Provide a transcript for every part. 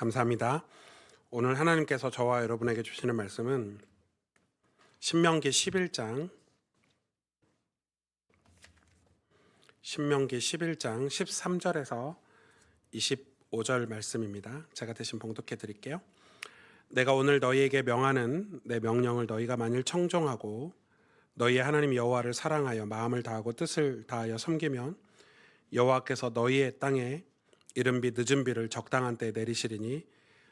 감사합니다. 오늘 하나님께서 저와 여러분에게 주시는 말씀은 신명기 11장 13절에서 25절 말씀입니다. 제가 대신 봉독해 드릴게요. 내가 오늘 너희에게 명하는 내 명령을 너희가 만일 청종하고 너희의 하나님 여호와를 사랑하여 마음을 다하고 뜻을 다하여 섬기면 여호와께서 너희의 땅에 이른 비 늦은 비를 적당한 때에 내리시리니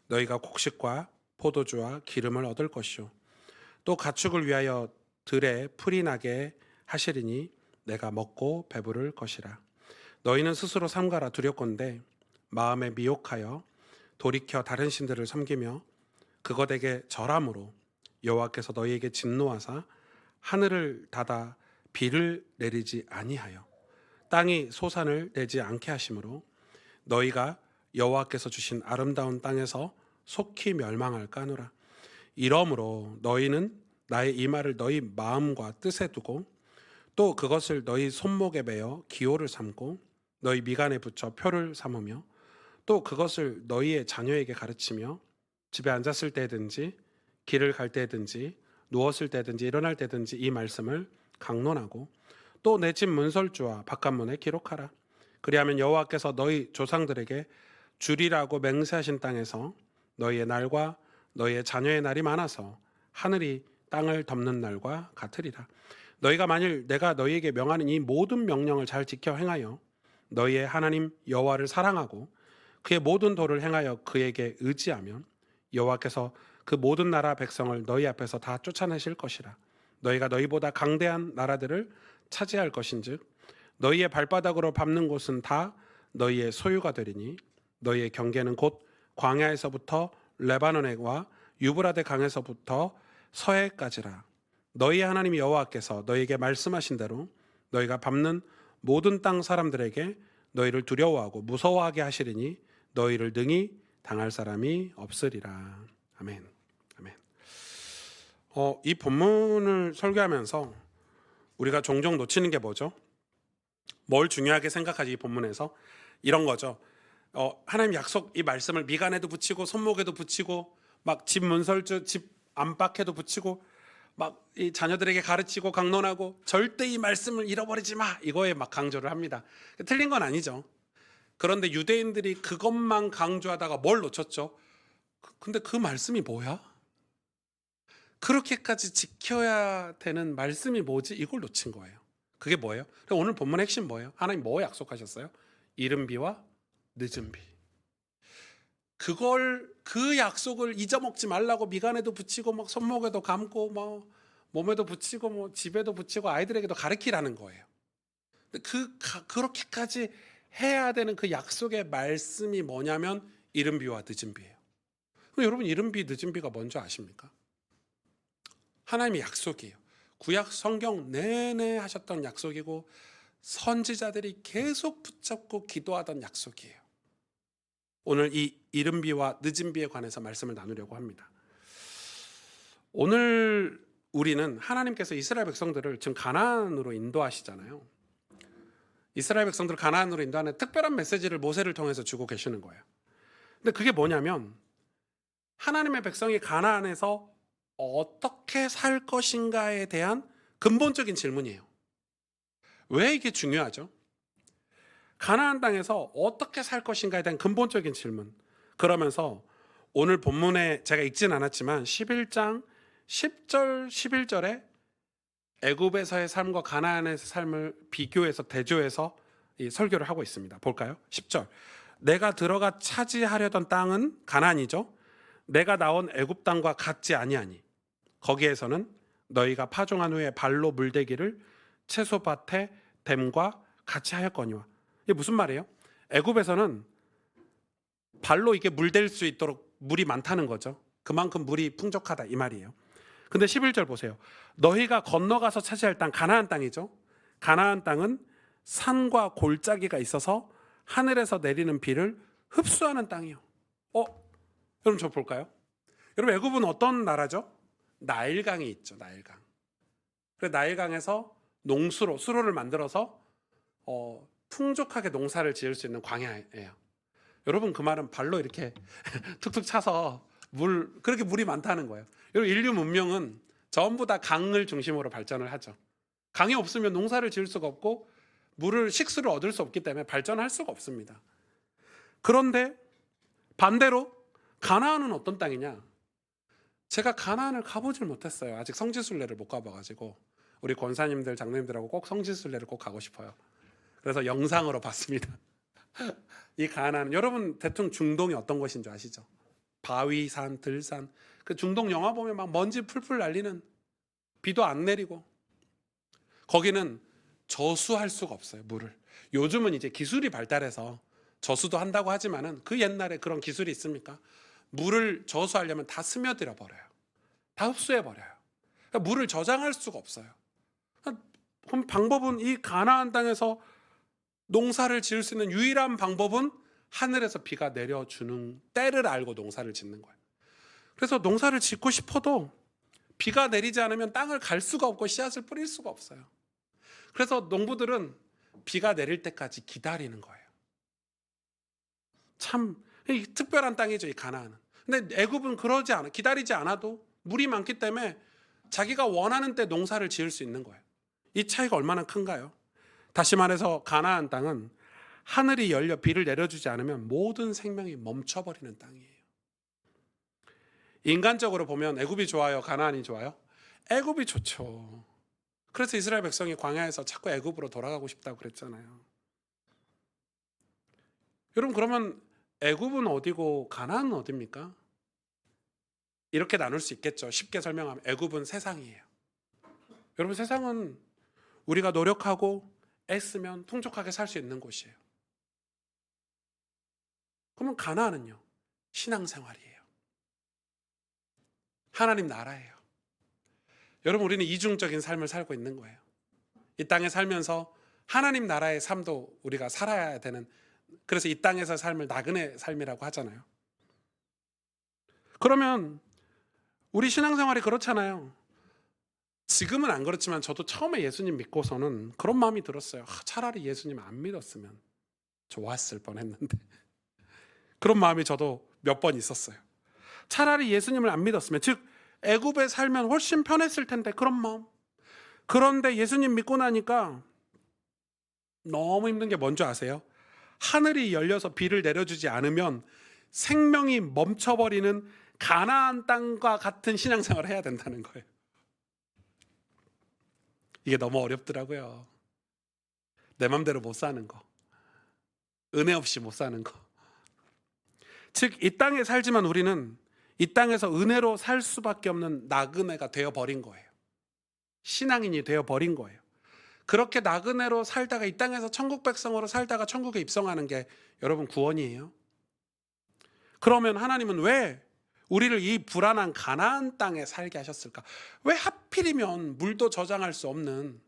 너희가 곡식과 포도주와 기름을 얻을 것이요 또 가축을 위하여 들에 풀이 나게 하시리니 내가 먹고 배부를 것이라. 너희는 스스로 삼가라 두렵건대 마음에 미혹하여 돌이켜 다른 신들을 섬기며 그것에게 절함으로 여호와께서 너희에게 진노하사 하늘을 닫아 비를 내리지 아니하여 땅이 소산을 내지 않게 하심으로 너희가 여호와께서 주신 아름다운 땅에서 속히 멸망할까 하노라. 이러므로 너희는 나의 이 말을 너희 마음과 뜻에 두고 또 그것을 너희 손목에 매어 기호를 삼고 너희 미간에 붙여 표를 삼으며 또 그것을 너희의 자녀에게 가르치며 집에 앉았을 때든지 길을 갈 때든지 누웠을 때든지 일어날 때든지 이 말씀을 강론하고 또 내 집 문설주와 바깥문에 기록하라. 그리하면 여호와께서 너희 조상들에게 주리라고 맹세하신 땅에서 너희의 날과 너희의 자녀의 날이 많아서 하늘이 땅을 덮는 날과 같으리라. 너희가 만일 내가 너희에게 명하는 이 모든 명령을 잘 지켜 행하여 너희의 하나님 여호와를 사랑하고 그의 모든 도를 행하여 그에게 의지하면 여호와께서 그 모든 나라 백성을 너희 앞에서 다 쫓아내실 것이라. 너희가 너희보다 강대한 나라들을 차지할 것인즉 너희의 발바닥으로 밟는 곳은 다 너희의 소유가 되리니 너희의 경계는 곧 광야에서부터 레바논에와 유브라데 강에서부터 서해까지라. 너희 하나님 여호와께서 너희에게 말씀하신 대로 너희가 밟는 모든 땅 사람들에게 너희를 두려워하고 무서워하게 하시리니 너희를 능히 당할 사람이 없으리라. 아멘. 아멘. 이 본문을 설교하면서 우리가 종종 놓치는 게 뭐죠? 뭘 중요하게 생각하지? 이 본문에서 이런 거죠. 하나님 약속 이 말씀을 미간에도 붙이고 손목에도 붙이고 막 집 문설주 집 안팎에도 붙이고 막 이 자녀들에게 가르치고 강론하고 절대 이 말씀을 잃어버리지 마 이거에 막 강조를 합니다. 틀린 건 아니죠. 그런데 유대인들이 그것만 강조하다가 뭘 놓쳤죠? 근데 그 말씀이 뭐야? 그렇게까지 지켜야 되는 말씀이 뭐지? 이걸 놓친 거예요. 그게 뭐예요? 오늘 본문의 핵심 뭐예요? 하나님 뭐 약속하셨어요? 이른 비와 늦은 비. 그 약속을 잊어먹지 말라고 미간에도 붙이고 막 손목에도 감고 뭐 몸에도 붙이고 뭐 집에도 붙이고 아이들에게도 가르치라는 거예요. 그렇게까지 해야 되는 그 약속의 말씀이 뭐냐면 이른 비와 늦은 비예요. 그럼 여러분 이른 비 늦은 비가 뭔지 아십니까? 하나님의 약속이에요. 구약 성경 내내 하셨던 약속이고 선지자들이 계속 붙잡고 기도하던 약속이에요. 오늘 이 이른 비와 늦은 비에 관해서 말씀을 나누려고 합니다. 오늘 우리는 하나님께서 이스라엘 백성들을 지금 가나안으로 인도하시잖아요. 이스라엘 백성들을 가나안으로 인도하는 특별한 메시지를 모세를 통해서 주고 계시는 거예요. 근데 그게 뭐냐면 하나님의 백성이 가나안에서 어떻게 살 것인가에 대한 근본적인 질문이에요. 왜 이게 중요하죠? 가나안 땅에서 어떻게 살 것인가에 대한 근본적인 질문. 그러면서 오늘 본문에 제가 읽진 않았지만 11장 10절 11절에 애굽에서의 삶과 가나안에서의 삶을 비교해서 대조해서 이 설교를 하고 있습니다. 볼까요? 10절. 내가 들어가 차지하려던 땅은 가나안이죠. 내가 나온 애굽 땅과 같지 아니하니 거기에서는 너희가 파종한 후에 발로 물대기를 채소밭에 댐과 같이 하였거니와. 이게 무슨 말이에요? 애굽에서는 발로 이게 물댈 수 있도록 물이 많다는 거죠. 그만큼 물이 풍족하다 이 말이에요. 근데 11절 보세요. 너희가 건너가서 차지할 땅 가나안 땅이죠. 가나안 땅은 산과 골짜기가 있어서 하늘에서 내리는 비를 흡수하는 땅이에요. 여러분 저 볼까요? 여러분 애굽은 어떤 나라죠? 나일강이 있죠. 나일강. 그래서 나일강에서 수로를 만들어서 풍족하게 농사를 지을 수 있는 광야예요. 여러분 그 말은 발로 이렇게 툭툭 차서 그렇게 물이 많다는 거예요. 여러분 인류 문명은 전부 다 강을 중심으로 발전을 하죠. 강이 없으면 농사를 지을 수가 없고 식수를 얻을 수 없기 때문에 발전할 수가 없습니다. 그런데 반대로 가나안은 어떤 땅이냐? 제가 가나안을 가보질 못했어요. 아직 성지순례를 못 가봐가지고 우리 권사님들 장로님들하고 꼭 성지순례를 꼭 가고 싶어요. 그래서 영상으로 봤습니다. 이 가나안, 여러분 대충 중동이 어떤 곳인 줄 아시죠? 바위, 산, 들산. 그 중동 영화 보면 막 먼지 풀풀 날리는, 비도 안 내리고, 거기는 저수할 수가 없어요, 물을. 요즘은 이제 기술이 발달해서 저수도 한다고 하지만은 그 옛날에 그런 기술이 있습니까? 물을 저수하려면 다 스며들어 버려요. 다 흡수해 버려요. 그러니까 물을 저장할 수가 없어요. 그럼 방법은, 이 가나안 땅에서 농사를 지을 수 있는 유일한 방법은 하늘에서 비가 내려주는 때를 알고 농사를 짓는 거예요. 그래서 농사를 짓고 싶어도 비가 내리지 않으면 땅을 갈 수가 없고 씨앗을 뿌릴 수가 없어요. 그래서 농부들은 비가 내릴 때까지 기다리는 거예요. 참 특별한 땅이죠, 이 가나안은. 근데 애굽은 그러지 않아. 기다리지 않아도 물이 많기 때문에 자기가 원하는 때 농사를 지을 수 있는 거예요. 이 차이가 얼마나 큰가요? 다시 말해서 가나안 땅은 하늘이 열려 비를 내려주지 않으면 모든 생명이 멈춰버리는 땅이에요. 인간적으로 보면 애굽이 좋아요, 가나안이 좋아요? 애굽이 좋죠. 그래서 이스라엘 백성이 광야에서 자꾸 애굽으로 돌아가고 싶다고 그랬잖아요. 여러분, 그러면 애굽은 어디고 가나안은 어디입니까? 이렇게 나눌 수 있겠죠. 쉽게 설명하면 애굽은 세상이에요. 여러분, 세상은 우리가 노력하고 애쓰면 풍족하게 살 수 있는 곳이에요. 그러면 가나안은요? 신앙생활이에요. 하나님 나라예요. 여러분, 우리는 이중적인 삶을 살고 있는 거예요. 이 땅에 살면서 하나님 나라의 삶도 우리가 살아야 되는, 그래서 이 땅에서 삶을 나그네 삶이라고 하잖아요. 그러면 우리 신앙생활이 그렇잖아요. 지금은 안 그렇지만 저도 처음에 예수님 믿고서는 그런 마음이 들었어요. 차라리 예수님 안 믿었으면 좋았을 뻔했는데. 그런 마음이 저도 몇 번 있었어요. 차라리 예수님을 안 믿었으면, 즉 애굽에 살면 훨씬 편했을 텐데, 그런 마음. 그런데 예수님 믿고 나니까 너무 힘든 게 뭔지 아세요? 하늘이 열려서 비를 내려주지 않으면 생명이 멈춰버리는 가나안 땅과 같은 신앙생활을 해야 된다는 거예요. 이게 너무 어렵더라고요. 내 맘대로 못 사는 거, 은혜 없이 못 사는 거. 즉 이 땅에 살지만 우리는 이 땅에서 은혜로 살 수밖에 없는 나그네가 되어버린 거예요. 신앙인이 되어버린 거예요. 그렇게 나그네로 살다가 이 땅에서 천국 백성으로 살다가 천국에 입성하는 게 여러분 구원이에요. 그러면 하나님은 왜 우리를 이 불안한 가나안 땅에 살게 하셨을까? 왜 하필이면 물도 저장할 수 없는,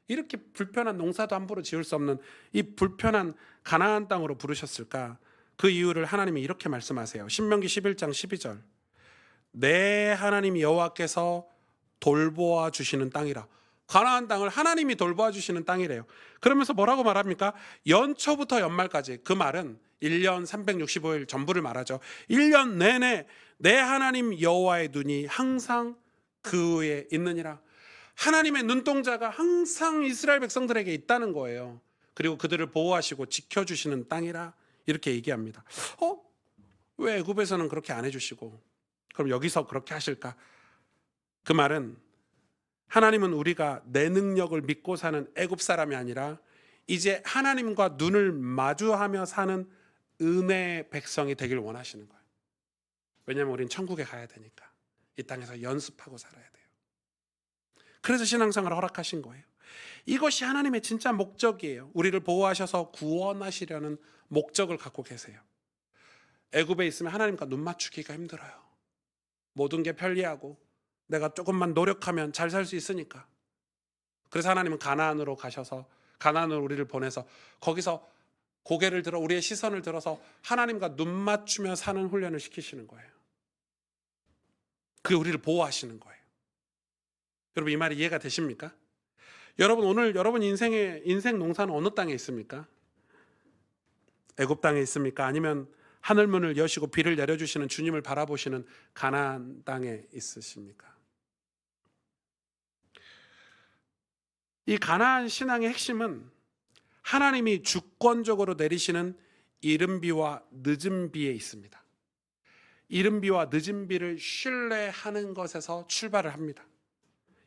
이렇게 불편한, 농사도 함부로 지을 수 없는 이 불편한 가나안 땅으로 부르셨을까? 그 이유를 하나님이 이렇게 말씀하세요. 신명기 11장 12절. 내 하나님 여호와께서 돌보아 주시는 땅이라. 가나안 땅을 하나님이 돌보아 주시는 땅이래요. 그러면서 뭐라고 말합니까? 연초부터 연말까지. 그 말은 1년 365일 전부를 말하죠. 1년 내내 내 하나님 여호와의 눈이 항상 그 위에 있느니라. 하나님의 눈동자가 항상 이스라엘 백성들에게 있다는 거예요. 그리고 그들을 보호하시고 지켜주시는 땅이라, 이렇게 얘기합니다. 왜 애굽에서는 그렇게 안 해주시고 그럼 여기서 그렇게 하실까? 그 말은 하나님은 우리가 내 능력을 믿고 사는 애굽 사람이 아니라 이제 하나님과 눈을 마주하며 사는 은혜의 백성이 되길 원하시는 거예요. 왜냐하면 우린 천국에 가야 되니까. 이 땅에서 연습하고 살아야 돼요. 그래서 신앙생활을 허락하신 거예요. 이것이 하나님의 진짜 목적이에요. 우리를 보호하셔서 구원하시려는 목적을 갖고 계세요. 애굽에 있으면 하나님과 눈 맞추기가 힘들어요. 모든 게 편리하고 내가 조금만 노력하면 잘 살 수 있으니까. 그래서 하나님은 가나안으로 가셔서, 가나안으로 우리를 보내서 거기서 고개를 들어, 우리의 시선을 들어서 하나님과 눈 맞추며 사는 훈련을 시키시는 거예요. 그게 우리를 보호하시는 거예요. 여러분, 이 말이 이해가 되십니까? 여러분, 오늘 여러분 인생 농사는 어느 땅에 있습니까? 애굽 땅에 있습니까? 아니면 하늘문을 여시고 비를 내려주시는 주님을 바라보시는 가나안 땅에 있으십니까? 이 가나안 신앙의 핵심은 하나님이 주권적으로 내리시는 이른 비와 늦은 비에 있습니다. 이른 비와 늦은 비를 신뢰하는 것에서 출발을 합니다.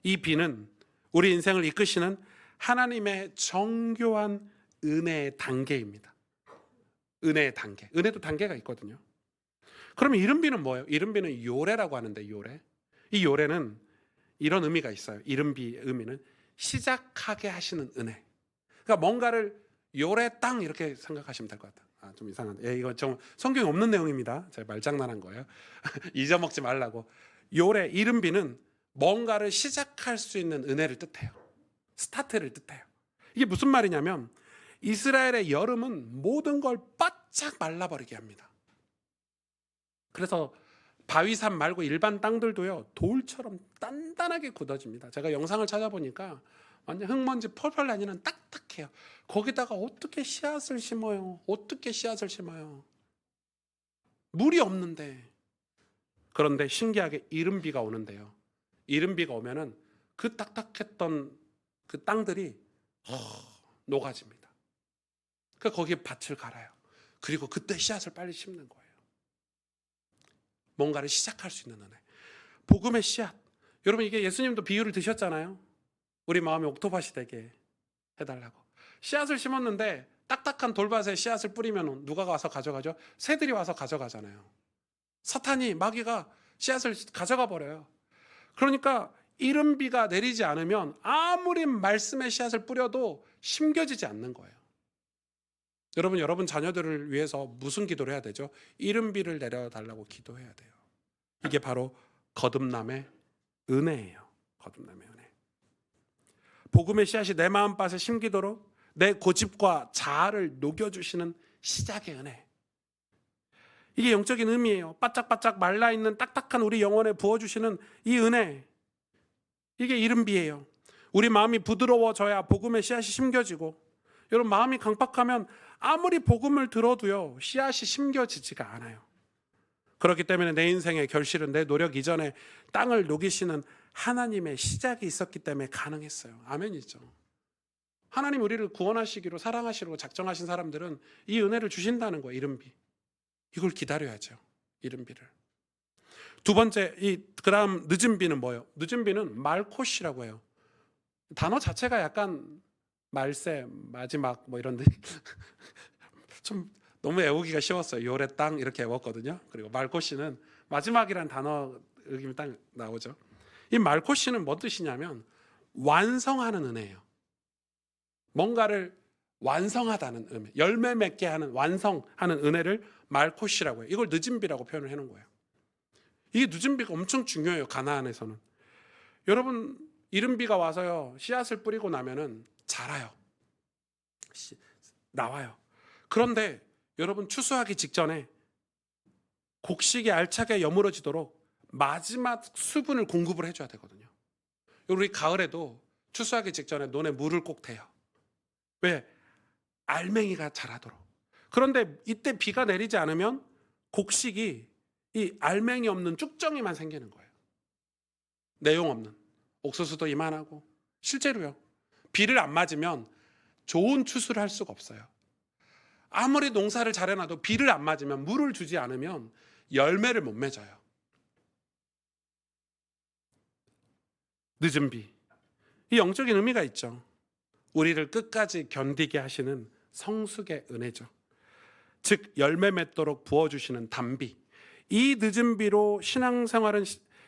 이 비는 우리 인생을 이끄시는 하나님의 정교한 은혜의 단계입니다. 은혜의 단계. 은혜도 단계가 있거든요. 그러면 이른 비는 뭐예요? 이른 비는 요래라고 하는데, 요래. 이 요래는 이런 의미가 있어요. 이른 비의 의미는 시작하게 하시는 은혜. 그러니까 뭔가를 요래 땅 이렇게 생각하시면 될 것 같아요. 좀 이상한데. 이거 좀 성경에 없는 내용입니다. 제가 말장난한 거예요. 잊어먹지 말라고. 요래, 이른 비는 뭔가를 시작할 수 있는 은혜를 뜻해요. 스타트를 뜻해요. 이게 무슨 말이냐면 이스라엘의 여름은 모든 걸 바짝 말라버리게 합니다. 그래서 바위산 말고 일반 땅들도요, 돌처럼 단단하게 굳어집니다. 제가 영상을 찾아보니까 완전 흙먼지 펄펄 나니는 딱딱해요. 거기다가 어떻게 씨앗을 심어요? 어떻게 씨앗을 심어요? 물이 없는데. 그런데 신기하게 이른 비가 오는데요. 이른 비가 오면은 그 딱딱했던 그 땅들이 녹아집니다. 그 거기에 밭을 갈아요. 그리고 그때 씨앗을 빨리 심는 거예요. 뭔가를 시작할 수 있는 은혜. 복음의 씨앗. 여러분, 이게 예수님도 비유를 드셨잖아요. 우리 마음이 옥토밭이 되게 해달라고. 씨앗을 심었는데 딱딱한 돌밭에 씨앗을 뿌리면 누가 와서 가져가죠? 새들이 와서 가져가잖아요. 사탄이, 마귀가 씨앗을 가져가 버려요. 그러니까 이른 비가 내리지 않으면 아무리 말씀의 씨앗을 뿌려도 심겨지지 않는 거예요. 여러분 자녀들을 위해서 무슨 기도를 해야 되죠? 이른 비를 내려달라고 기도해야 돼요. 이게 바로 거듭남의 은혜예요. 거듭남의 은혜. 복음의 씨앗이 내 마음밭에 심기도록 내 고집과 자아를 녹여주시는 시작의 은혜. 이게 영적인 의미예요. 바짝바짝 말라있는 딱딱한 우리 영혼에 부어주시는 이 은혜. 이게 이른 비예요. 우리 마음이 부드러워져야 복음의 씨앗이 심겨지고, 여러분 마음이 강팍하면 아무리 복음을 들어도요, 씨앗이 심겨지지가 않아요. 그렇기 때문에 내 인생의 결실은 내 노력 이전에 땅을 녹이시는 하나님의 시작이 있었기 때문에 가능했어요. 아멘이죠. 하나님 우리를 구원하시기로, 사랑하시려고 작정하신 사람들은 이 은혜를 주신다는 거예요. 이른 비. 이걸 기다려야죠. 이른 비를. 두 번째, 그다음 늦은 비는 뭐예요? 늦은 비는 말콧이라고 해요. 단어 자체가 약간 말세, 마지막 뭐 이런데 좀 너무 외우기가 쉬웠어요. 요래 땅 이렇게 외웠거든요. 그리고 말콧이는 마지막이란 단어 여기 딱 나오죠. 이 말콧이는 뭐 뜻이냐면 완성하는 은혜예요. 뭔가를 완성하다는 의미, 열매 맺게 하는, 완성하는 은혜를 말콧이라고 해요. 이걸 늦은 비라고 표현을 해놓은 거예요. 이 늦은 비가 엄청 중요해요. 가나안에서는. 여러분 이른 비가 와서요, 씨앗을 뿌리고 나면은 자라요. 나와요. 그런데 여러분 추수하기 직전에 곡식이 알차게 여물어지도록 마지막 수분을 공급을 해줘야 되거든요. 우리 가을에도 추수하기 직전에 논에 물을 꼭 대요. 왜? 알맹이가 자라도록. 그런데 이때 비가 내리지 않으면 곡식이 이 알맹이 없는 쭉정이만 생기는 거예요. 내용 없는. 옥수수도 이만하고. 실제로요. 비를 안 맞으면 좋은 추수를 할 수가 없어요. 아무리 농사를 잘해놔도 비를 안 맞으면, 물을 주지 않으면 열매를 못 맺어요. 늦은 비. 이 영적인 의미가 있죠. 우리를 끝까지 견디게 하시는 성숙의 은혜죠. 즉 열매 맺도록 부어주시는 단비. 이 늦은 비로 신앙생활은,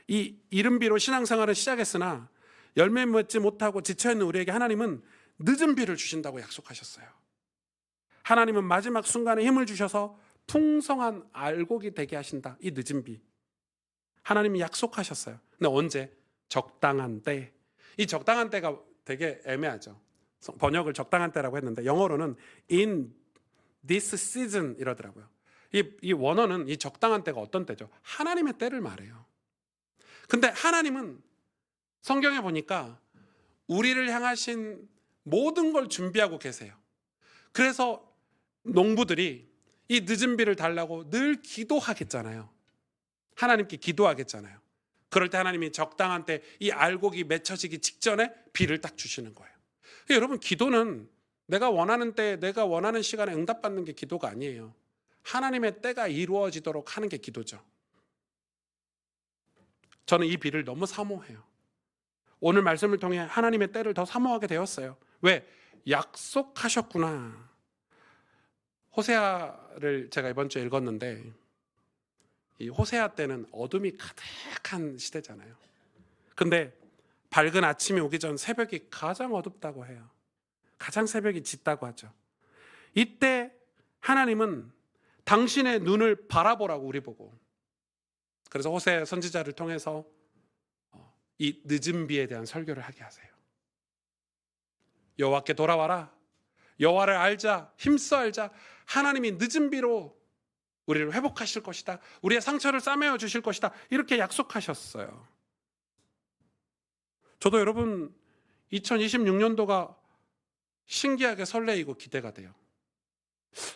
이 이른 비로 신앙생활을 시작했으나 열매 맺지 못하고 지쳐있는 우리에게 하나님은 늦은 비를 주신다고 약속하셨어요. 하나님은 마지막 순간에 힘을 주셔서 풍성한 알곡이 되게 하신다. 이 늦은 비. 하나님이 약속하셨어요. 근데 언제? 적당한 때. 이 적당한 때가 되게 애매하죠. 번역을 적당한 때라고 했는데 영어로는 in this season 이러더라고요. 이 원어는 이 적당한 때가 어떤 때죠? 하나님의 때를 말해요. 근데 하나님은 성경에 보니까 우리를 향하신 모든 걸 준비하고 계세요. 그래서 농부들이 이 늦은 비를 달라고 늘 기도하겠잖아요. 하나님께 기도하겠잖아요. 그럴 때 하나님이 적당한 때 이 알곡이 맺혀지기 직전에 비를 딱 주시는 거예요. 여러분, 기도는 내가 원하는 때, 내가 원하는 시간에 응답받는 게 기도가 아니에요. 하나님의 때가 이루어지도록 하는 게 기도죠. 저는 이 비를 너무 사모해요. 오늘 말씀을 통해 하나님의 때를 더 사모하게 되었어요. 왜? 약속하셨구나. 호세아를 제가 이번 주에 읽었는데, 이 호세아 때는 어둠이 가득한 시대잖아요. 근데 밝은 아침이 오기 전 새벽이 가장 어둡다고 해요. 가장 새벽이 짙다고 하죠. 이때 하나님은 당신의 눈을 바라보라고 우리 보고, 그래서 호세 선지자를 통해서 이 늦은 비에 대한 설교를 하게 하세요. 여호와께 돌아와라. 여호와를 알자. 힘써 알자. 하나님이 늦은 비로 우리를 회복하실 것이다. 우리의 상처를 싸매어 주실 것이다. 이렇게 약속하셨어요. 저도 여러분 2026년도가 신기하게 설레이고 기대가 돼요.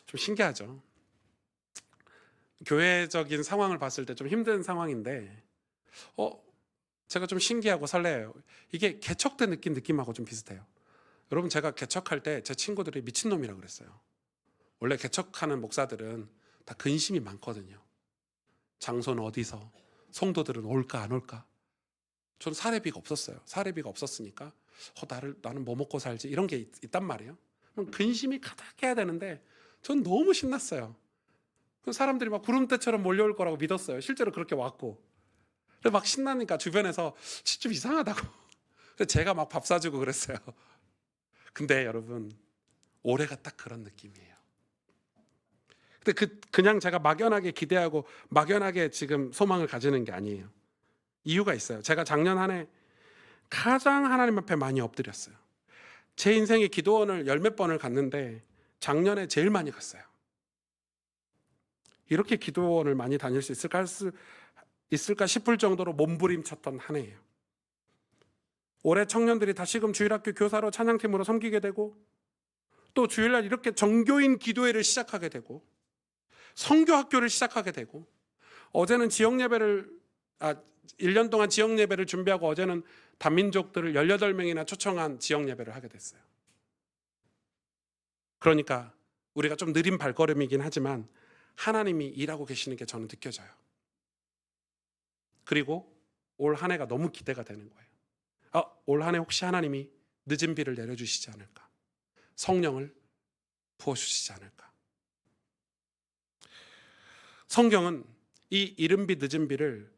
좀 신기하죠. 교회적인 상황을 봤을 때 좀 힘든 상황인데 제가 좀 신기하고 설레요. 이게 개척 때 느낀 느낌하고 좀 비슷해요. 여러분, 제가 개척할 때 제 친구들이 미친놈이라고 그랬어요. 원래 개척하는 목사들은 다 근심이 많거든요. 장소는 어디서, 성도들은 올까 안 올까. 저는 사례비가 없었어요. 사례비가 없었으니까 나는 뭐 먹고 살지 이런 게 있단 말이에요. 그럼 근심이 가득해야 되는데 전 너무 신났어요. 사람들이 막 구름대처럼 몰려올 거라고 믿었어요. 실제로 그렇게 왔고. 막 신나니까 주변에서 좀 이상하다고. 그래서 제가 막 밥 사주고 그랬어요. 근데 여러분, 올해가 딱 그런 느낌이에요. 근데 그냥 제가 막연하게 기대하고 막연하게 지금 소망을 가지는 게 아니에요. 이유가 있어요. 제가 작년 한 해 가장 하나님 앞에 많이 엎드렸어요. 제 인생의 기도원을 열 몇 번을 갔는데 작년에 제일 많이 갔어요. 이렇게 기도원을 많이 다닐 수 있을까 싶을 정도로 몸부림쳤던 한 해예요. 올해 청년들이 다시금 주일학교 교사로 찬양팀으로 섬기게 되고, 또 주일날 이렇게 정교인 기도회를 시작하게 되고, 성교학교를 시작하게 되고, 어제는 1년 동안 지역 예배를 준비하고 어제는 단민족들을 18명이나 초청한 지역 예배를 하게 됐어요. 그러니까 우리가 좀 느린 발걸음이긴 하지만 하나님이 일하고 계시는 게 저는 느껴져요. 그리고 올 한 해가 너무 기대가 되는 거예요. 올 한 해 혹시 하나님이 늦은 비를 내려주시지 않을까? 성령을 부어주시지 않을까? 성경은 이 이른 비 늦은 비를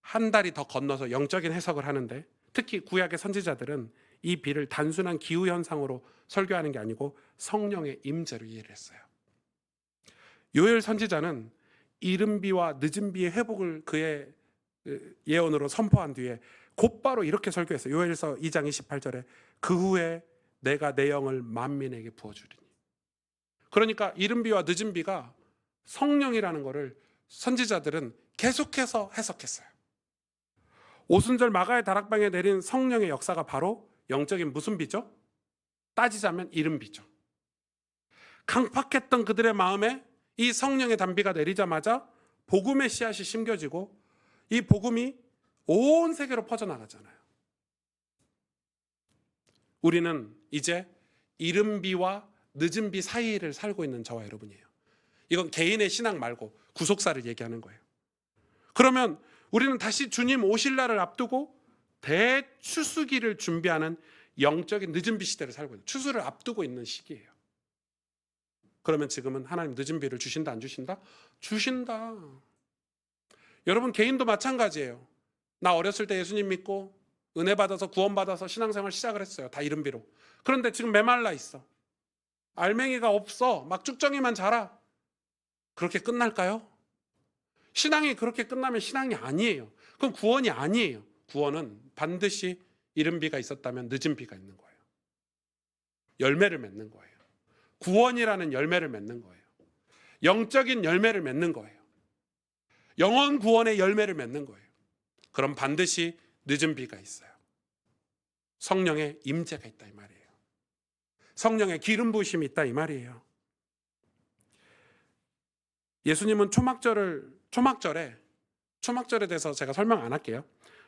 한 달이 더 건너서 영적인 해석을 하는데, 특히 구약의 선지자들은 이 비를 단순한 기후현상으로 설교하는 게 아니고 성령의 임재로 이해를 했어요. 요엘 선지자는 이른 비와 늦은 비의 회복을 그의 예언으로 선포한 뒤에 곧바로 이렇게 설교했어요. 요엘서 2장 28절에 그 후에 내가 내 영을 만민에게 부어주리니. 그러니까 이른 비와 늦은 비가 성령이라는 것을 선지자들은 계속해서 해석했어요. 오순절 마가의 다락방에 내린 성령의 역사가 바로 영적인 무슨 비죠? 따지자면 이른 비죠. 강팍했던 그들의 마음에 이 성령의 단비가 내리자마자 복음의 씨앗이 심겨지고 이 복음이 온 세계로 퍼져나가잖아요. 우리는 이제 이른 비와 늦은 비 사이를 살고 있는 저와 여러분이에요. 이건 개인의 신앙 말고 구속사를 얘기하는 거예요. 그러면 우리는 다시 주님 오실 날을 앞두고 대추수기를 준비하는 영적인 늦은 비 시대를 살고 있는, 추수를 앞두고 있는 시기예요. 그러면 지금은 하나님 늦은 비를 주신다 안 주신다? 주신다. 여러분 개인도 마찬가지예요. 나 어렸을 때 예수님 믿고 은혜 받아서 구원 받아서 신앙생활 시작을 했어요. 다 이른 비로. 그런데 지금 메말라 있어. 알맹이가 없어. 막 쭉정이만 자라. 그렇게 끝날까요? 신앙이 그렇게 끝나면 신앙이 아니에요. 그럼 구원이 아니에요. 구원은 반드시 이른 비가 있었다면 늦은 비가 있는 거예요. 열매를 맺는 거예요. 구원이라는 열매를 맺는 거예요. 영적인 열매를 맺는 거예요. 영원 구원의 열매를 맺는 거예요. 그럼 반드시 늦은 비가 있어요. 성령의 임재가 있다 이 말이에요. 성령의 기름 부으심이 있다 이 말이에요. 예수님은 초막절에 대해서 제가 설명 안 할게요.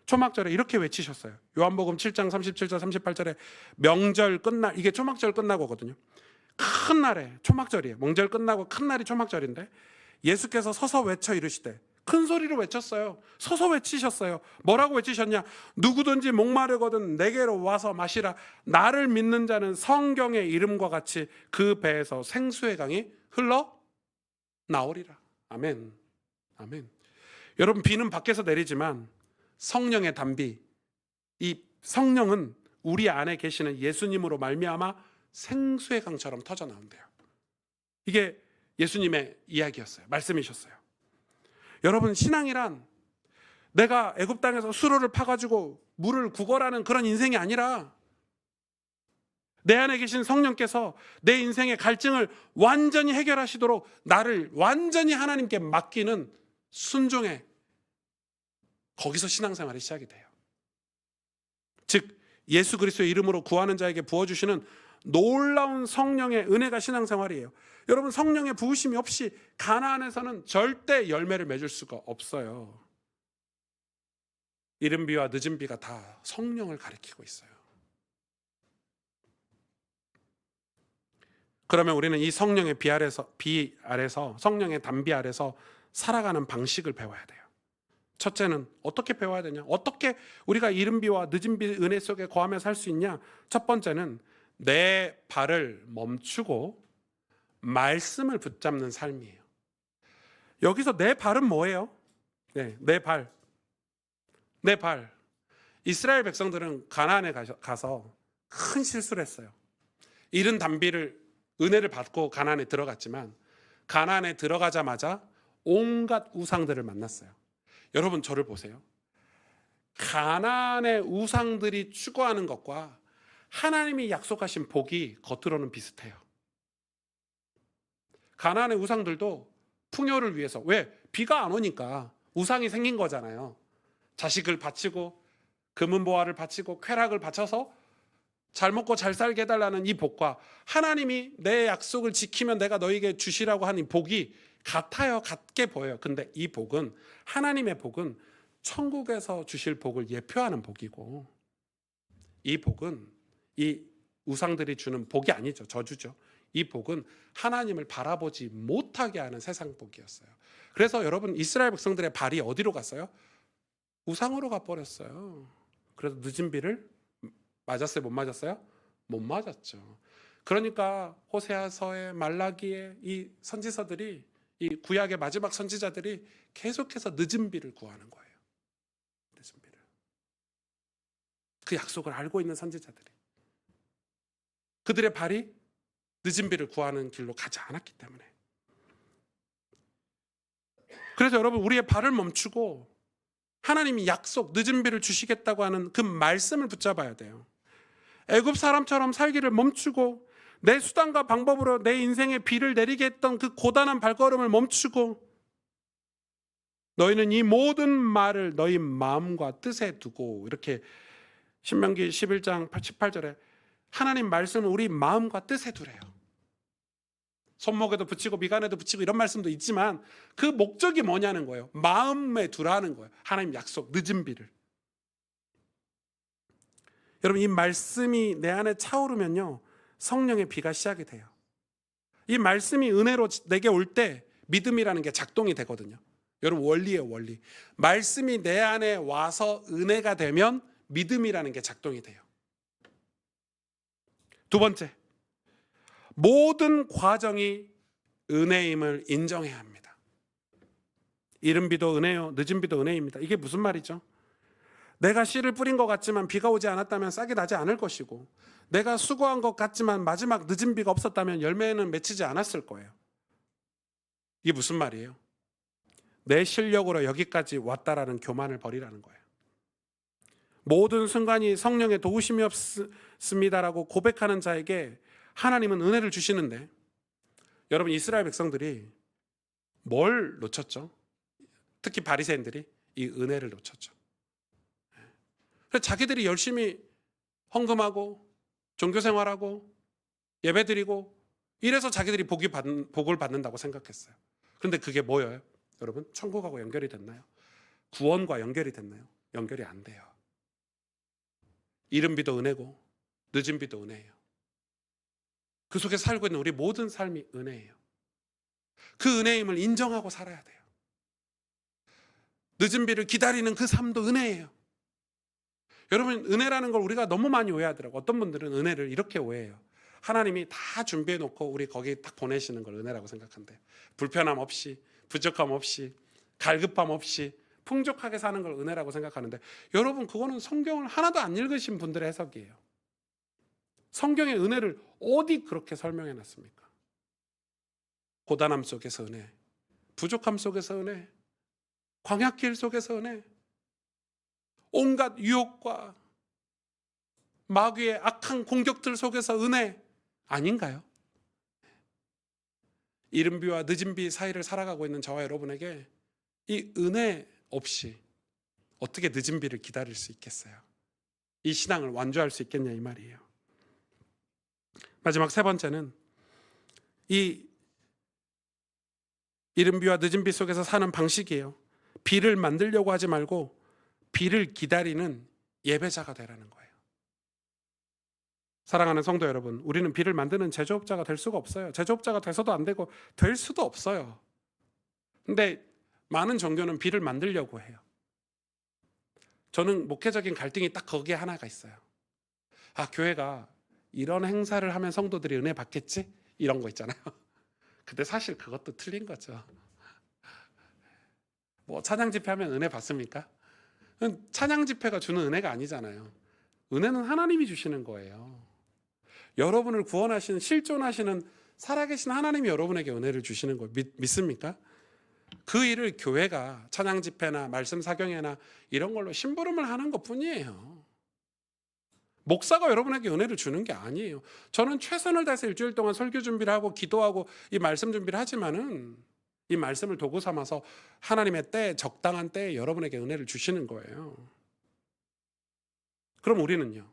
초막절에 이렇게 외치셨어요. 요한복음 7장 37절 38절에 명절 끝날, 이게 초막절 끝나고거든요. 큰 날에 초막절이에요. 명절 끝나고 큰 날이 초막절인데 예수께서 서서 외쳐 이르시되, 큰 소리로 외쳤어요. 서서 외치셨어요. 뭐라고 외치셨냐? 누구든지 목마르거든 내게로 와서 마시라. 나를 믿는 자는 성경의 이름과 같이 그 배에서 생수의 강이 흘러 나오리라. 아멘. 아멘. 여러분, 비는 밖에서 내리지만 성령의 단비, 이 성령은 우리 안에 계시는 예수님으로 말미암아 생수의 강처럼 터져 나온대요. 이게 예수님의 이야기였어요. 말씀이셨어요. 여러분, 신앙이란 내가 애굽 땅에서 수로를 파가지고 물을 구걸하는 그런 인생이 아니라 내 안에 계신 성령께서 내 인생의 갈증을 완전히 해결하시도록 나를 완전히 하나님께 맡기는 순종의, 거기서 신앙생활이 시작이 돼요. 즉 예수 그리스도의 이름으로 구하는 자에게 부어주시는 놀라운 성령의 은혜가 신앙생활이에요. 여러분, 성령의 부으심이 없이 가나안에서는 절대 열매를 맺을 수가 없어요. 이른 비와 늦은 비가 다 성령을 가리키고 있어요. 그러면 우리는 이 성령의 비 아래서 성령의 단비 아래서 살아가는 방식을 배워야 돼요. 첫째는 어떻게 배워야 되냐? 어떻게 우리가 이른 비와 늦은 비 은혜 속에 거하며 살 수 있냐? 첫 번째는 내 발을 멈추고 말씀을 붙잡는 삶이에요. 여기서 내 발은 뭐예요? 네, 내 발. 이스라엘 백성들은 가나안에 가서 큰 실수를 했어요. 이른 단비를, 은혜를 받고 가나안에 들어갔지만 가나안에 들어가자마자 온갖 우상들을 만났어요. 여러분, 저를 보세요. 가나안의 우상들이 추구하는 것과 하나님이 약속하신 복이 겉으로는 비슷해요. 가나안의 우상들도 풍요를 위해서, 왜? 비가 안 오니까 우상이 생긴 거잖아요. 자식을 바치고 금은보화를 바치고 쾌락을 바쳐서 잘 먹고 잘 살게 해달라는 이 복과 하나님이 내 약속을 지키면 내가 너에게 주시라고 하는 복이 같아요. 같게 보여요. 근데 이 복은, 하나님의 복은 천국에서 주실 복을 예표하는 복이고, 이 복은 이 우상들이 주는 복이 아니죠. 저주죠. 이 복은 하나님을 바라보지 못하게 하는 세상 복이었어요. 그래서 여러분, 이스라엘 백성들의 발이 어디로 갔어요? 우상으로 가버렸어요. 그래서 늦은 비를 맞았어요? 못 맞았어요? 못 맞았죠. 그러니까 호세아서에, 말라기에 이 선지서들이, 이 구약의 마지막 선지자들이 계속해서 늦은 비를 구하는 거예요. 늦은 비를. 그 약속을 알고 있는 선지자들이. 그들의 발이 늦은 비를 구하는 길로 가지 않았기 때문에. 그래서 여러분, 우리의 발을 멈추고 하나님이 약속, 늦은 비를 주시겠다고 하는 그 말씀을 붙잡아야 돼요. 애굽 사람처럼 살기를 멈추고 내 수단과 방법으로 내 인생에 비를 내리게 했던 그 고단한 발걸음을 멈추고, 너희는 이 모든 말을 너희 마음과 뜻에 두고, 이렇게 신명기 11장 18절에 하나님 말씀을 우리 마음과 뜻에 두래요. 손목에도 붙이고 미간에도 붙이고 이런 말씀도 있지만 그 목적이 뭐냐는 거예요. 마음에 두라는 거예요. 하나님 약속, 늦은 비를. 여러분, 이 말씀이 내 안에 차오르면요, 성령의 비가 시작이 돼요. 이 말씀이 은혜로 내게 올 때 믿음이라는 게 작동이 되거든요. 여러분, 원리예요, 원리. 말씀이 내 안에 와서 은혜가 되면 믿음이라는 게 작동이 돼요. 두 번째, 모든 과정이 은혜임을 인정해야 합니다. 이른 비도 은혜요, 늦은 비도 은혜입니다. 이게 무슨 말이죠? 내가 씨를 뿌린 것 같지만 비가 오지 않았다면 싹이 나지 않을 것이고, 내가 수고한 것 같지만 마지막 늦은 비가 없었다면 열매는 맺히지 않았을 거예요. 이게 무슨 말이에요? 내 실력으로 여기까지 왔다라는 교만을 버리라는 거예요. 모든 순간이 성령의 도우심이 없습니다라고 고백하는 자에게 하나님은 은혜를 주시는데, 여러분, 이스라엘 백성들이 뭘 놓쳤죠? 특히 바리새인들이 이 은혜를 놓쳤죠. 그래서 자기들이 열심히 헌금하고 종교생활하고 예배드리고 이래서 자기들이 복을 받는다고 생각했어요. 그런데 그게 뭐예요? 여러분, 천국하고 연결이 됐나요? 구원과 연결이 됐나요? 연결이 안 돼요. 이른 비도 은혜고 늦은 비도 은혜예요. 그 속에 살고 있는 우리 모든 삶이 은혜예요. 그 은혜임을 인정하고 살아야 돼요. 늦은 비를 기다리는 그 삶도 은혜예요. 여러분, 은혜라는 걸 우리가 너무 많이 오해하더라고요. 어떤 분들은 은혜를 이렇게 오해해요. 하나님이 다 준비해 놓고 우리 거기 딱 보내시는 걸 은혜라고 생각한대요. 불편함 없이, 부족함 없이, 갈급함 없이 풍족하게 사는 걸 은혜라고 생각하는데, 여러분, 그거는 성경을 하나도 안 읽으신 분들의 해석이에요. 성경의 은혜를 어디 그렇게 설명해 놨습니까? 고단함 속에서 은혜, 부족함 속에서 은혜, 광야길 속에서 은혜, 온갖 유혹과 마귀의 악한 공격들 속에서 은혜 아닌가요? 이른 비와 늦은 비 사이를 살아가고 있는 저와 여러분에게 이 은혜 없이 어떻게 늦은 비를 기다릴 수 있겠어요? 이 신앙을 완주할 수 있겠냐 이 말이에요. 마지막 세 번째는 이 이른 비와 늦은 비 속에서 사는 방식이에요. 비를 만들려고 하지 말고 비를 기다리는 예배자가 되라는 거예요. 사랑하는 성도 여러분, 우리는 비를 만드는 제조업자가 될 수가 없어요. 제조업자가 돼서도 안 되고 될 수도 없어요. 근데 많은 종교는 비를 만들려고 해요. 저는 목회적인 갈등이 딱 거기에 하나가 있어요. 교회가 이런 행사를 하면 성도들이 은혜 받겠지? 이런 거 있잖아요. 근데 사실 그것도 틀린 거죠. 뭐 찬양 집회하면 은혜 받습니까? 찬양 집회가 주는 은혜가 아니잖아요. 은혜는 하나님이 주시는 거예요. 여러분을 구원하시는, 실존하시는 살아계신 하나님이 여러분에게 은혜를 주시는 걸 믿습니까? 그 일을 교회가 찬양 집회나 말씀 사경회나 이런 걸로 심부름을 하는 것뿐이에요. 목사가 여러분에게 은혜를 주는 게 아니에요. 저는 최선을 다해서 일주일 동안 설교 준비를 하고 기도하고 이 말씀 준비를 하지만은 이 말씀을 도구 삼아서 하나님의 때, 적당한 때에 여러분에게 은혜를 주시는 거예요. 그럼 우리는요,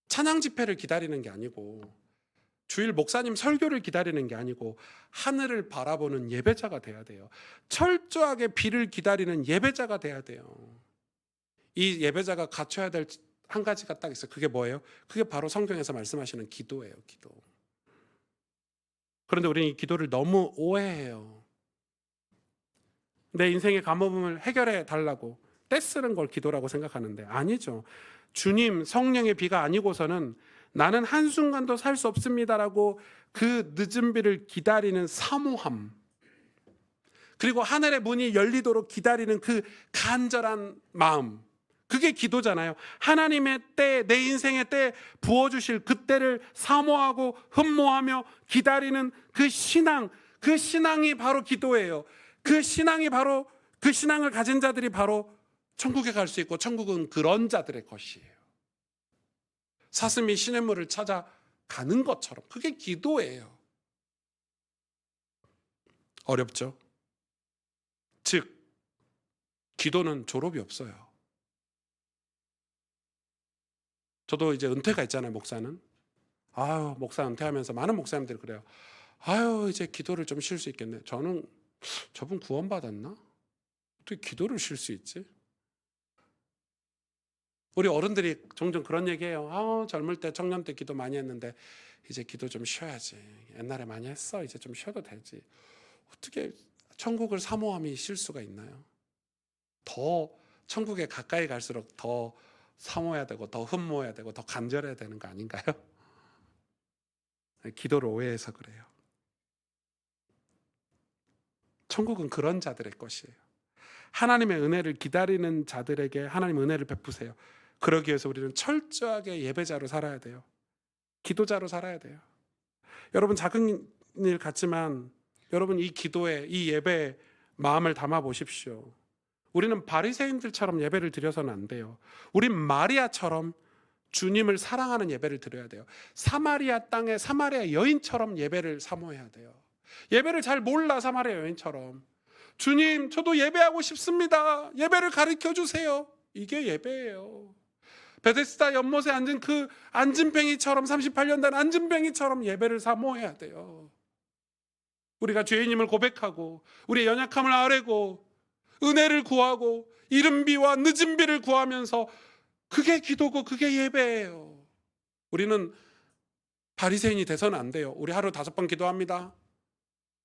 찬양 집회를 기다리는 게 아니고 주일 목사님 설교를 기다리는 게 아니고 하늘을 바라보는 예배자가 돼야 돼요. 철저하게 비를 기다리는 예배자가 돼야 돼요. 이 예배자가 갖춰야 될 한 가지가 딱 있어요. 그게 뭐예요? 그게 바로 성경에서 말씀하시는 기도예요. 기도. 그런데 우리는 이 기도를 너무 오해해요. 내 인생의 가뭄을 해결해 달라고 떼쓰는 걸 기도라고 생각하는데 아니죠. 주님 성령의 비가 아니고서는 나는 한순간도 살 수 없습니다라고 그 늦은 비를 기다리는 사모함, 그리고 하늘의 문이 열리도록 기다리는 그 간절한 마음, 그게 기도잖아요. 하나님의 때, 내 인생의 때 부어주실 그 때를 사모하고 흠모하며 기다리는 그 신앙, 그 신앙이 바로 기도예요. 그 신앙이 바로, 그 신앙을 가진 자들이 바로 천국에 갈 수 있고 천국은 그런 자들의 것이에요. 사슴이 시냇물을 찾아가는 것처럼 그게 기도예요. 어렵죠? 즉 기도는 졸업이 없어요. 저도 이제 은퇴가 있잖아요. 목사는. 목사 은퇴하면서 많은 목사님들이 그래요. 이제 기도를 좀 쉴 수 있겠네. 저분 구원받았나? 어떻게 기도를 쉴 수 있지? 우리 어른들이 종종 그런 얘기해요. 젊을 때, 청년 때 기도 많이 했는데 이제 기도 좀 쉬어야지. 옛날에 많이 했어. 이제 좀 쉬어도 되지. 어떻게 천국을 사모함이 쉴 수가 있나요? 더 천국에 가까이 갈수록 더 사모해야 되고 더 흠모해야 되고 더 간절해야 되는 거 아닌가요? 기도를 오해해서 그래요. 천국은 그런 자들의 것이에요. 하나님의 은혜를 기다리는 자들에게 하나님 은혜를 베푸세요. 그러기 위해서 우리는 철저하게 예배자로 살아야 돼요. 기도자로 살아야 돼요. 여러분, 작은 일 같지만 여러분 이 기도에, 이 예배에 마음을 담아 보십시오. 우리는 바리새인들처럼 예배를 드려서는 안 돼요. 우린 마리아처럼 주님을 사랑하는 예배를 드려야 돼요. 사마리아 땅의 사마리아 여인처럼 예배를 사모해야 돼요. 예배를 잘 몰라. 사마리아 여인처럼 주님, 저도 예배하고 싶습니다. 예배를 가르쳐 주세요. 이게 예배예요. 베데스다 연못에 앉은 그 안진뱅이처럼, 38년 된 안진뱅이처럼 예배를 사모해야 돼요. 우리가 죄인임을 고백하고 우리의 연약함을 아뢰고 은혜를 구하고 이른 비와 늦은 비를 구하면서 그게 기도고 그게 예배예요. 우리는 바리새인이 돼서는 안 돼요. 우리 하루 5번 기도합니다.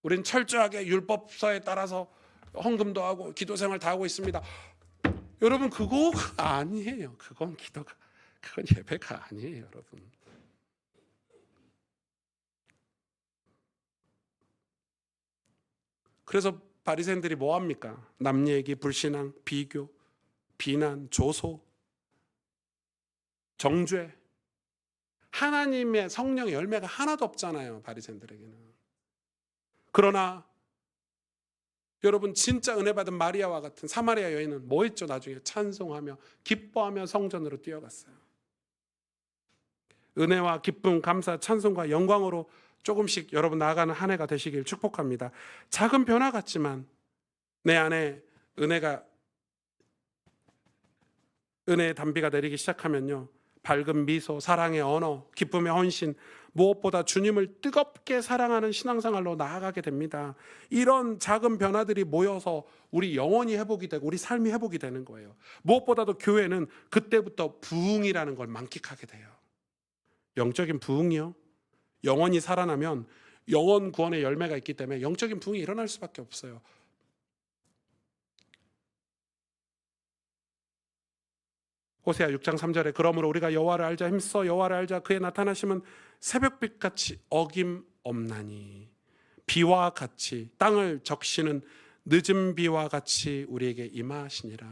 우리는 철저하게 율법서에 따라서 헌금도 하고 기도 생활 다 하고 있습니다. 여러분 그거가 아니에요. 그건 예배가 아니에요, 여러분. 그래서 바리새인들이 뭐 합니까? 남 얘기, 불신앙, 비교, 비난, 조소, 정죄. 하나님의 성령의 열매가 하나도 없잖아요, 바리새인들에게는. 그러나 여러분 진짜 은혜 받은 마리아와 같은 사마리아 여인은 뭐 했죠? 나중에 찬송하며 기뻐하며 성전으로 뛰어갔어요. 은혜와 기쁨, 감사, 찬송과 영광으로 조금씩 여러분 나아가는 한 해가 되시길 축복합니다. 작은 변화 같지만 내 안에 은혜의 단비가 내리기 시작하면요, 밝은 미소, 사랑의 언어, 기쁨의 헌신, 무엇보다 주님을 뜨겁게 사랑하는 신앙생활로 나아가게 됩니다. 이런 작은 변화들이 모여서 우리 영혼이 회복이 되고 우리 삶이 회복이 되는 거예요. 무엇보다도 교회는 그때부터 부흥이라는 걸 만끽하게 돼요. 영적인 부흥이요. 영혼이 살아나면 영혼 구원의 열매가 있기 때문에 영적인 부흥이 일어날 수밖에 없어요. 호세아 6장 3절에 그러므로 우리가 여호와를 알자, 힘써 여호와를 알자. 그의 나타나심은 새벽빛같이 어김없나니 비와 같이 땅을 적시는 늦은 비와 같이 우리에게 임하시니라.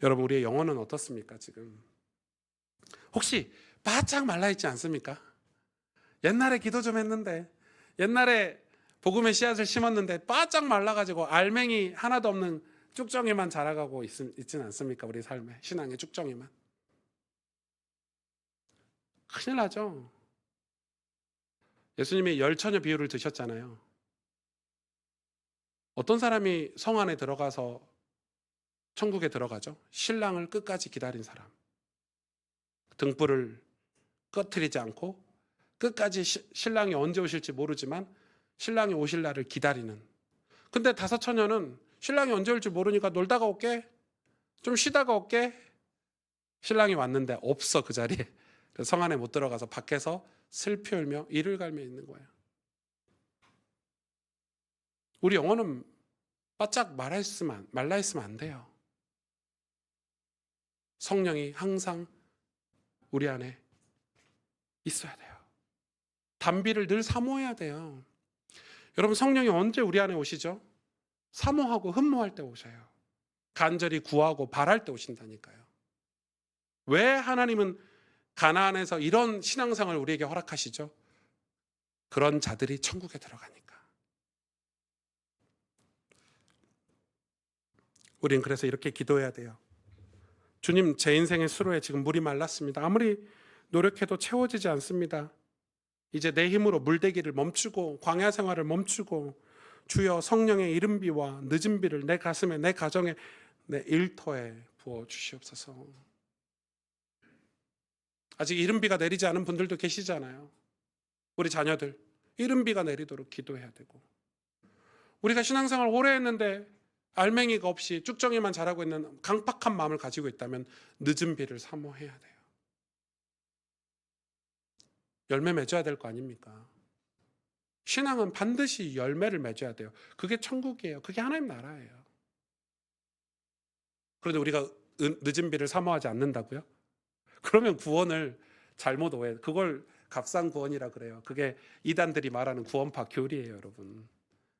여러분 우리의 영혼은 어떻습니까? 지금 혹시 바짝 말라있지 않습니까? 옛날에 기도 좀 했는데, 옛날에 복음의 씨앗을 심었는데 바짝 말라가지고 알맹이 하나도 없는 쭉정이만 자라가고 있지는 않습니까? 우리 삶에 신앙의 쭉정이만. 큰일 나죠. 예수님이 열처녀 비유를 드셨잖아요. 어떤 사람이 성 안에 들어가서 천국에 들어가죠? 신랑을 끝까지 기다린 사람. 등불을 꺼트리지 않고 끝까지 신랑이 언제 오실지 모르지만 신랑이 오실 날을 기다리는. 근데 5처녀는 신랑이 언제 올지 모르니까 놀다가 올게, 좀 쉬다가 올게. 신랑이 왔는데 없어, 그 자리에. 성 안에 못 들어가서 밖에서 슬피 울며 이를 갈며 있는 거예요. 우리 영혼은 바짝 말라있으면 안 돼요. 성령이 항상 우리 안에 있어야 돼요. 단비를 늘 사모해야 돼요. 여러분 성령이 언제 우리 안에 오시죠? 사모하고 흠모할 때 오셔요. 간절히 구하고 바랄 때 오신다니까요. 왜 하나님은 가나안에서 이런 신앙생활을 우리에게 허락하시죠? 그런 자들이 천국에 들어가니까. 우린 그래서 이렇게 기도해야 돼요. 주님, 제 인생의 수로에 지금 물이 말랐습니다. 아무리 노력해도 채워지지 않습니다. 이제 내 힘으로 물대기를 멈추고 광야 생활을 멈추고 주여 성령의 이른 비와 늦은 비를 내 가슴에, 내 가정에, 내 일터에 부어 주시옵소서. 아직 이른 비가 내리지 않은 분들도 계시잖아요. 우리 자녀들 이른 비가 내리도록 기도해야 되고, 우리가 신앙생활 오래 했는데 알맹이가 없이 쭉정이만 자라고 있는 강팍한 마음을 가지고 있다면 늦은 비를 사모해야 돼요. 열매 맺어야 될 거 아닙니까? 신앙은 반드시 열매를 맺어야 돼요. 그게 천국이에요. 그게 하나님 나라예요. 그런데 우리가 늦은 비를 사모하지 않는다고요? 그러면 구원을 잘못 오해. 그걸 값싼 구원이라 그래요. 그게 이단들이 말하는 구원파 교리예요, 여러분.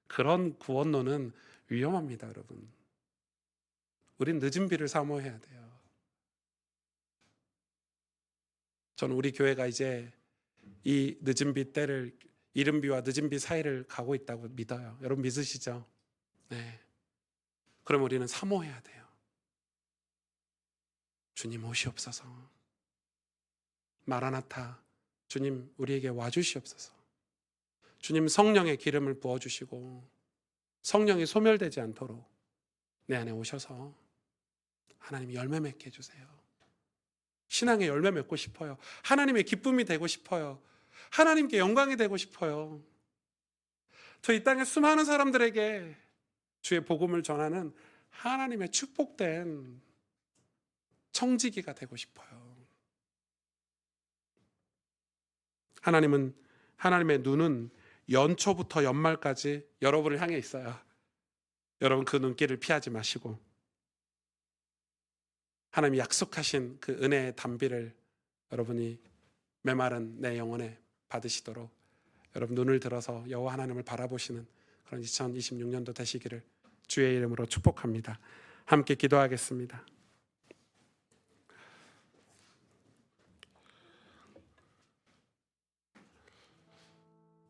그런 구원론은 위험합니다, 여러분. 우린 늦은 비를 사모해야 돼요. 저는 우리 교회가 이제 이 늦은 비 때를, 이른 비와 늦은 비 사이를 가고 있다고 믿어요. 여러분 믿으시죠? 네. 그럼 우리는 사모해야 돼요. 주님 오시옵소서. 마라나타, 주님 우리에게 와주시옵소서. 주님 성령의 기름을 부어주시고 성령이 소멸되지 않도록 내 안에 오셔서 하나님 열매 맺게 해주세요. 신앙의 열매 맺고 싶어요. 하나님의 기쁨이 되고 싶어요. 하나님께 영광이 되고 싶어요. 저 이 땅의 수많은 사람들에게 주의 복음을 전하는 하나님의 축복된 청지기가 되고 싶어요. 하나님의 눈은 연초부터 연말까지 여러분을 향해 있어요. 여러분 그 눈길을 피하지 마시고 하나님이 약속하신 그 은혜의 단비를 여러분이 메마른 내 영혼에 받으시도록 여러분 눈을 들어서 여호와 하나님을 바라보시는 그런 2026년도 되시기를 주의 이름으로 축복합니다. 함께 기도하겠습니다.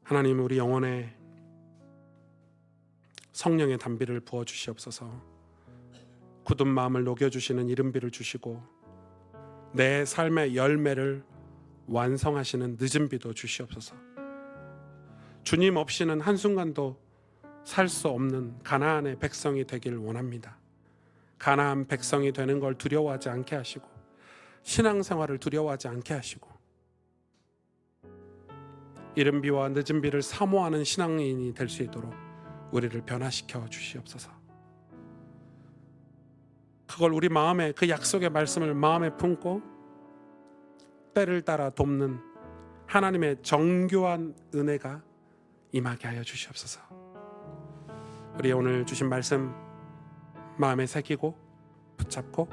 하나님, 우리 영혼에 성령의 단비를 부어주시옵소서. 굳은 마음을 녹여주시는 이른비를 주시고 내 삶의 열매를 완성하시는 늦은 비도 주시옵소서. 주님 없이는 한순간도 살 수 없는 가나안의 백성이 되길 원합니다. 가나안 백성이 되는 걸 두려워하지 않게 하시고 신앙생활을 두려워하지 않게 하시고 이른 비와 늦은 비를 사모하는 신앙인이 될 수 있도록 우리를 변화시켜 주시옵소서. 그걸 우리 마음에 그 약속의 말씀을 마음에 품고 때를 따라 돕는 하나님의 정교한 은혜가 임하게 하여 주시옵소서. 우리 오늘 주신 말씀 마음에 새기고 붙잡고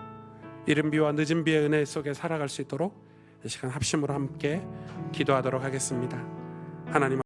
이른 비와 늦은 비의 은혜 속에 살아갈 수 있도록 이 시간 합심으로 함께 기도하도록 하겠습니다. 하나님